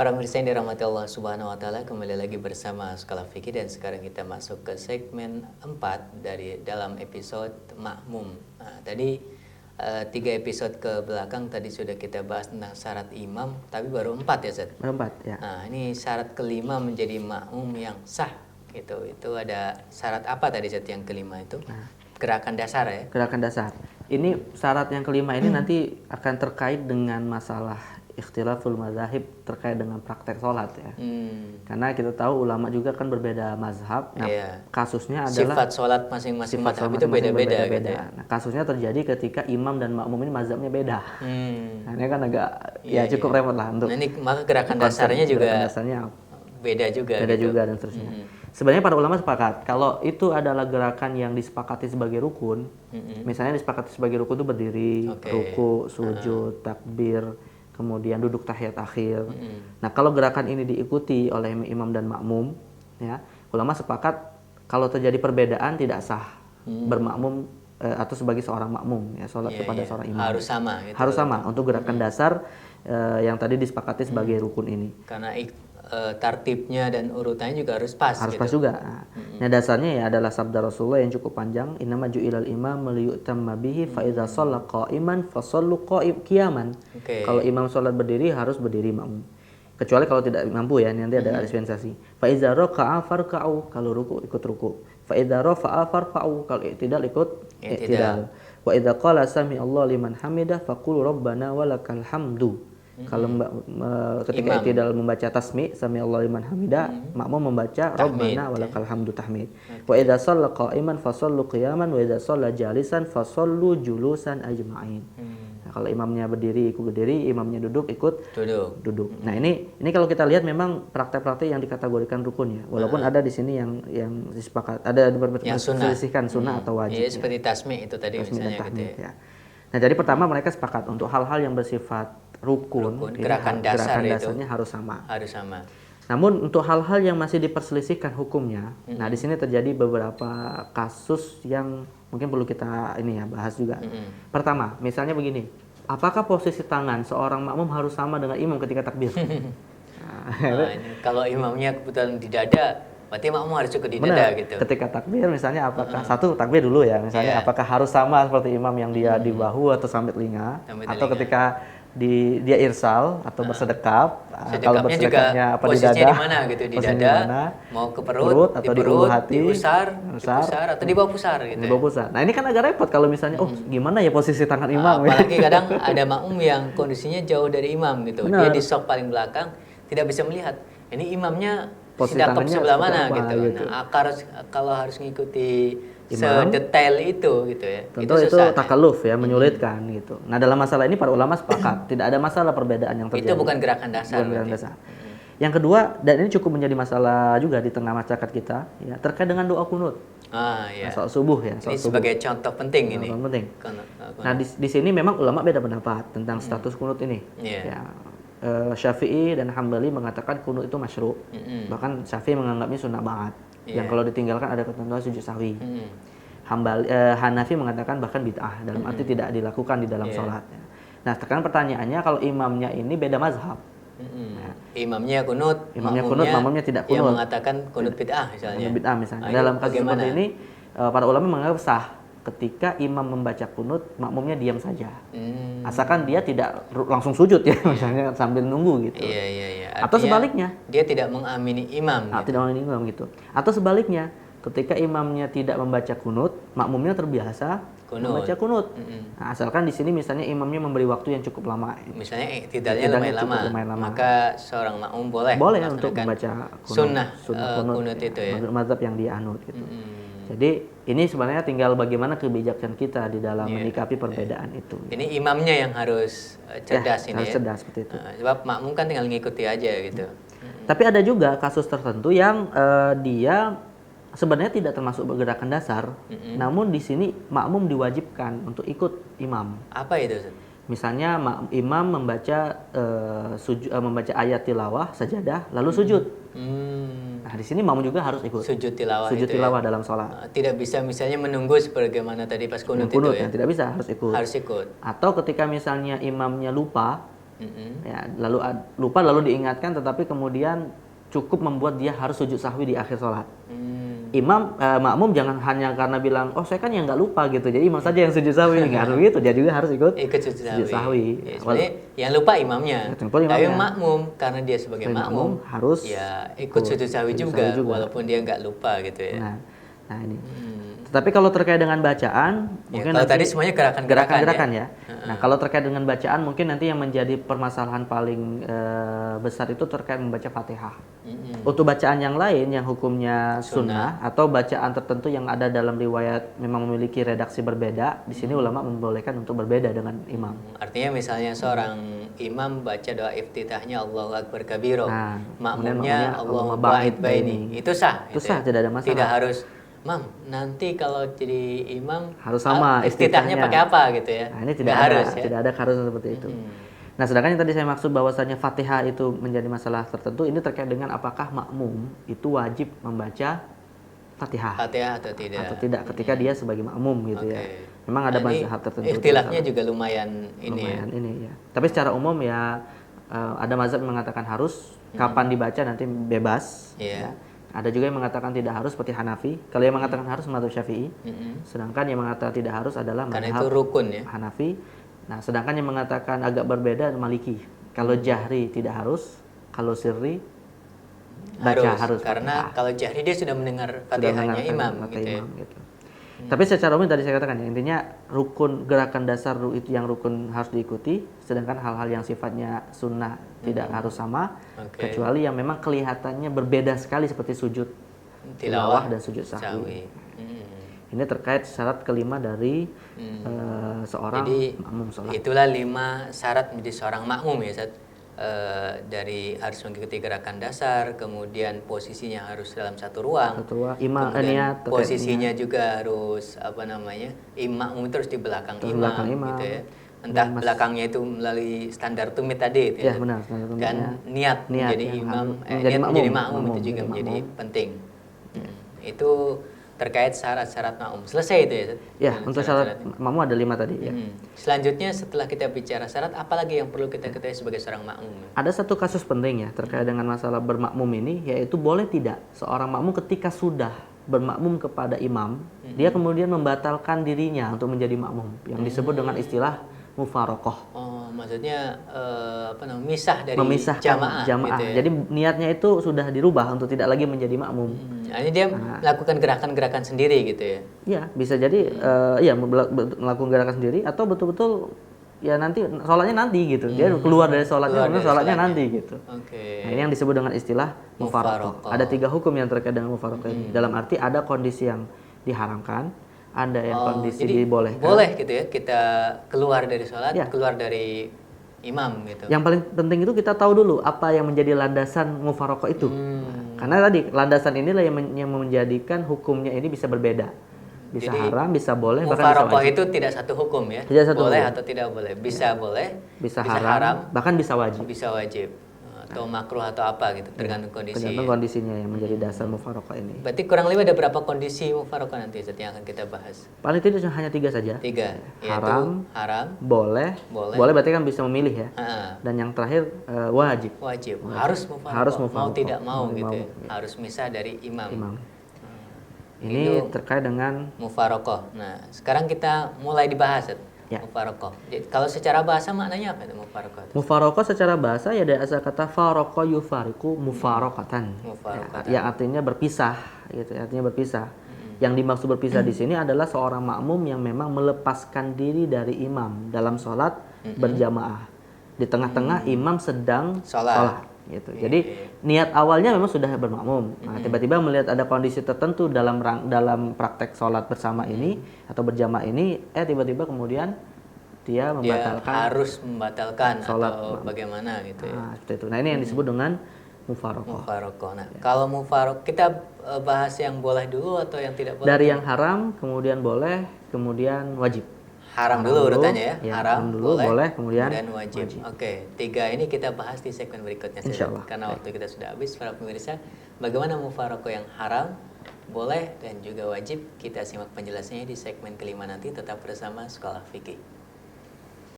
Para pemirsa yang dirahmati Allah Subhanahu wa taala, kembali lagi bersama Skala Fikih dan sekarang kita masuk ke segmen 4 dari dalam episode makmum. Nah, tadi 3 episode ke belakang tadi sudah kita bahas tentang syarat imam, tapi baru 4 ya, Zat? Baru 4 ya. Nah, ini syarat kelima menjadi makmum yang sah gitu. Itu ada syarat apa tadi, Zat, yang kelima itu? Gerakan dasar ya. Gerakan dasar. Ini syarat yang kelima ini nanti akan terkait dengan masalah ikhtilaful mazahib terkait dengan praktek sholat ya. Karena kita tahu ulama juga kan berbeda mazhab. Nah, kasusnya adalah sifat sholat masing-masing mazhab itu beda-beda. Gitu ya? Nah, kasusnya terjadi ketika imam dan makmum ini mazhabnya beda. Nah, ini kan agak cukup repot lah untuk. Nah, ini maka gerakan dasarnya juga beda juga. Beda gitu. juga dan seterusnya. Sebenarnya para ulama sepakat kalau itu adalah gerakan yang disepakati sebagai rukun. Misalnya disepakati sebagai rukun itu berdiri, ruku, sujud, takbir, kemudian duduk tahiyat akhir. Nah, kalau gerakan ini diikuti oleh imam dan makmum, ya, ulama sepakat kalau terjadi perbedaan tidak sah bermakmum atau sebagai seorang makmum, ya, sholat kepada seorang imam. Harus sama. Gitu. Harus sama untuk gerakan dasar yang tadi disepakati sebagai rukun ini. Karena tartibnya dan urutannya juga harus pas. Harus gitu. pas juga. Nah, dasarnya ya adalah sabda Rasulullah yang cukup panjang, innama ju'ilal imam liyu'tamma bihi fa idza shalla qa'iman fa shallu qiyaman. Kalau imam sholat berdiri harus berdiri makmum. Kecuali kalau tidak mampu ya, nanti ada dispensasi. Fa idza raka'a farka'u, kalau ruku ikut ruku. Fa idza rafa'a farfa'u, kalau tidak ikut i'tidal. Wa idza qala sami Allah liman hamidah faqul rabbana walakal hamdu. Kalau ketika i'tidal membaca tasmi sami Allah liman hamidah, makmum membaca rabbana walakal hamdu tahmid. Wa idza shalla qa'iman fasallu qiyaman wa idza shalla jalisan fasallu julusan ajma'in. Nah, kalau imamnya berdiri ikut berdiri, imamnya duduk ikut duduk. Nah, ini kalau kita lihat memang praktek-praktek yang dikategorikan rukun ya. Walaupun ada di sini yang disepakati, ada diperselisihkan sunnah atau wajib. Seperti tasmi itu tadi tasmi misalnya tahmid, gitu ya. Nah, jadi pertama mereka sepakat untuk hal-hal yang bersifat rukun gerakan dasarnya harus sama. Namun untuk hal-hal yang masih diperselisihkan hukumnya, nah di sini terjadi beberapa kasus yang mungkin perlu kita bahas juga. Pertama, misalnya begini, apakah posisi tangan seorang makmum harus sama dengan imam ketika takbir? Kalau imamnya kebetulan di dada, berarti makmum harus cukup di dada gitu. Ketika takbir misalnya apakah satu takbir dulu ya, misalnya apakah harus sama seperti imam yang dia di bahu atau sambil telinga, atau ketika dia irsal atau bersedekap, kalau bersedekapnya apa di dada, di mana gitu, di dada, mau ke perut atau di ulu hati, di pusar atau di bawah pusar gitu. Di bawah pusar. Nah, ini kan agak repot kalau misalnya gimana ya posisi tangan imam. Apalagi kadang ada makmum yang kondisinya jauh dari imam gitu. Dia di sok paling belakang, tidak bisa melihat. Ini imamnya sedang ke sebelah mana gitu. Nah, kalau harus ngikuti sedetail itu gitu ya. Tentu itu takaluf ya, menyulitkan gitu. Nah, dalam masalah ini para ulama sepakat tidak ada masalah perbedaan yang terjadi. Itu bukan gerakan dasar. Yang kedua, dan ini cukup menjadi masalah juga di tengah masyarakat kita ya, terkait dengan doa kunut. Iya. Soal subuh ya. Ini sebagai contoh penting ini. Penting. Nah, di sini memang ulama beda pendapat tentang status kunut ini. Ya. Syafi'i dan Hambali mengatakan kunut itu masyru'. Bahkan Syafi'i menganggapnya sunnah banget. Yang kalau ditinggalkan ada ketentuan sujud sahwi. Hanafi mengatakan bahkan bid'ah, dalam arti tidak dilakukan di dalam sholat. Nah, sekarang pertanyaannya kalau imamnya ini beda mazhab. Imamnya kunut, makmumnya tidak kunut. Yang mengatakan kunut bid'ah misalnya. Dalam kasus seperti ini, para ulama menganggap sah ketika imam membaca kunut, makmumnya diam saja. Asalkan dia tidak langsung sujud ya, misalnya sambil nunggu gitu. Atau sebaliknya, dia tidak mengamini imam. Tidak mengamini imam gitu. Atau sebaliknya, ketika imamnya tidak membaca kunut, makmumnya terbiasa membaca kunut. Nah, asalkan di sini misalnya imamnya memberi waktu yang cukup lama. Misalnya iktidalnya lumayan lama, maka seorang makmum boleh untuk membaca sunnah kunut itu ya. Mazhab yang dia anut gitu. Jadi ini sebenarnya tinggal bagaimana kebijaksanaan kita di dalam menyikapi perbedaan itu. Ini imamnya yang harus cerdas ini. Harus cerdas seperti itu. Sebab makmum kan tinggal ngikuti aja gitu. Tapi ada juga kasus tertentu yang dia sebenarnya tidak termasuk gerakan dasar, namun di sini makmum diwajibkan untuk ikut imam. Apa itu? Misalnya imam membaca membaca ayat tilawah sajadah lalu sujud. Nah, di sini makmum juga harus ikut. Sujud tilawah dalam sholat. Tidak bisa misalnya menunggu sebagaimana tadi pas kunut itu ya. Tidak bisa, harus ikut. Harus ikut. Atau ketika misalnya imamnya lupa, Ya, lalu lupa lalu diingatkan, tetapi kemudian cukup membuat dia harus sujud sahwi di akhir sholat. Makmum jangan hanya karena bilang, oh saya kan yang nggak lupa gitu, jadi imam saja yang sujud sahwi. Nggak harus gitu, dia juga harus ikut sujud sahwi. Ya, sebenarnya yang lupa imamnya, tapi makmum karena dia sebagai makmum harus ya ikut sujud sahwi juga, walaupun dia nggak lupa gitu ya. Nah ini. Tetapi kalau terkait dengan bacaan, mungkin kalau tadi semuanya gerakan-gerakan ya. Nah, kalau terkait dengan bacaan, mungkin nanti yang menjadi permasalahan paling besar itu terkait membaca Fatihah. Untuk bacaan yang lain, yang hukumnya sunnah atau bacaan tertentu yang ada dalam riwayat memang memiliki redaksi berbeda, di sini ulama membolehkan untuk berbeda dengan imam. Artinya misalnya seorang imam baca doa iftitahnya Allahu Akbar kabiro, makmumnya Allahumma ba'id baini, itu sah. Itu sah, tidak ada masalah. Tidak harus, Mam, nanti kalau jadi imam harus sama iftitahnya pakai apa gitu ya? Nah, ini tidak harus, ya? Tidak ada keharusan seperti itu. Nah, sedangkan yang tadi saya maksud bahwasanya Fatihah itu menjadi masalah tertentu, ini terkait dengan apakah makmum itu wajib membaca Fatihah. Fatihah atau tidak? Atau tidak ketika dia sebagai makmum gitu ya. Memang ada mazhab tertentu. Ikhtilafnya juga lumayan ini ya. Tapi secara umum ya ada mazhab mengatakan harus, kapan dibaca nanti bebas. Ya. Ada juga yang mengatakan tidak harus seperti Hanafi. Kalau yang mengatakan harus mazhab Syafi'i. Sedangkan yang mengatakan tidak harus adalah mazhab karena itu rukun ya. Hanafi. Nah, sedangkan yang mengatakan agak berbeda Maliki. Kalau jahri tidak harus, kalau sirri baca harus. Karena kalau jahri dia sudah mendengar Fatihahnya imam gitu. Tapi secara umum tadi saya katakan ya, intinya rukun gerakan dasar itu yang rukun harus diikuti, sedangkan hal-hal yang sifatnya sunnah tidak harus sama, kecuali yang memang kelihatannya berbeda sekali seperti sujud tilawah dan sujud sahwi. Ini terkait syarat kelima dari seorang makmum sholat. Itulah 5 syarat menjadi seorang makmum ya, Ustaz. Dari harus mengikuti gerakan dasar, kemudian posisinya harus dalam satu ruang, niat, posisinya juga harus imam itu harus di belakang imam gitu ya. Entah belakangnya itu melalui standar tumit tadi itu ya. Benar, dan niat menjadi imam, niat menjadi makmum itu juga menjadi penting. Itu terkait syarat-syarat makmum. Selesai itu ya? Ya, untuk syarat makmum ada 5 tadi ya. Selanjutnya setelah kita bicara syarat, apalagi yang perlu kita ketahui sebagai seorang makmum? Ada satu kasus penting ya terkait dengan masalah bermakmum ini, yaitu boleh tidak seorang makmum ketika sudah bermakmum kepada imam, dia kemudian membatalkan dirinya untuk menjadi makmum, yang disebut dengan istilah mufarokoh. Oh, maksudnya misah dari jamaah gitu ya? Jadi niatnya itu sudah dirubah untuk tidak lagi menjadi makmum. Ini dia melakukan gerakan-gerakan sendiri gitu ya? Iya, bisa jadi melakukan gerakan sendiri atau betul-betul ya nanti sholatnya nanti gitu. Dia keluar dari sholatnya nanti gitu. Nah, ini yang disebut dengan istilah mufarokoh. Ada 3 hukum yang terkait dengan mufarokoh ini. Dalam arti ada kondisi yang diharamkan, ada yang kondisi dibolehkan. Boleh gitu ya, kita keluar dari sholat, keluar dari imam gitu. Yang paling penting itu kita tahu dulu apa yang menjadi landasan mufarokoh itu. Karena tadi landasan inilah yang menjadikan hukumnya ini bisa berbeda. Bisa haram, bisa boleh, bahkan bisa wajib. Mufarokoh itu tidak satu hukum ya? Tidak satu boleh hukum. Atau tidak boleh? Bisa boleh, bisa haram, bahkan bisa wajib. Bisa wajib. Atau makruh atau apa gitu, tergantung kondisi. Tergantung kondisinya yang menjadi dasar mufarokoh ini. Berarti kurang lebih ada berapa kondisi mufarokoh nanti yang akan kita bahas? Paling tidak hanya 3 saja. 3. Haram, boleh berarti kan bisa memilih ya. Dan yang terakhir wajib. Harus mufarokoh. Mau tidak mau gitu ya. Ya. Harus misah dari imam. Ini terkait dengan mufarokoh. Nah, sekarang kita mulai dibahas. Mufarokoh. Jadi, kalau secara bahasa maknanya apa itu mufarokoh? Mufarokoh secara bahasa ya dari asal kata faroko yufariku mufarokatan. Ya artinya berpisah gitu, artinya berpisah. Yang dimaksud berpisah di sini adalah seorang makmum yang memang melepaskan diri dari imam dalam sholat berjamaah. Di tengah-tengah imam sedang sholat gitu. Jadi niat awalnya memang sudah bermakmum. Nah, tiba-tiba melihat ada kondisi tertentu dalam praktek sholat bersama ini atau berjamaah ini, tiba-tiba kemudian dia harus membatalkan sholat atau bagaimana gitu ya. Nah, seperti itu. Nah, ini yang disebut dengan mufarokoh. Nah, kalau mufarokoh kita bahas yang boleh dulu atau yang tidak boleh? Dari yang haram, kemudian boleh, kemudian wajib. Haram dulu urutannya ya. Haram dulu, boleh, kemudian wajib. Oke, 3 ini kita bahas di segmen berikutnya. Insyaallah. Karena waktu kita sudah habis, para pemirsa. Bagaimana mufarokoh yang haram, boleh, dan juga wajib? Kita simak penjelasannya di segmen kelima nanti. Tetap bersama Sekolah Fikih.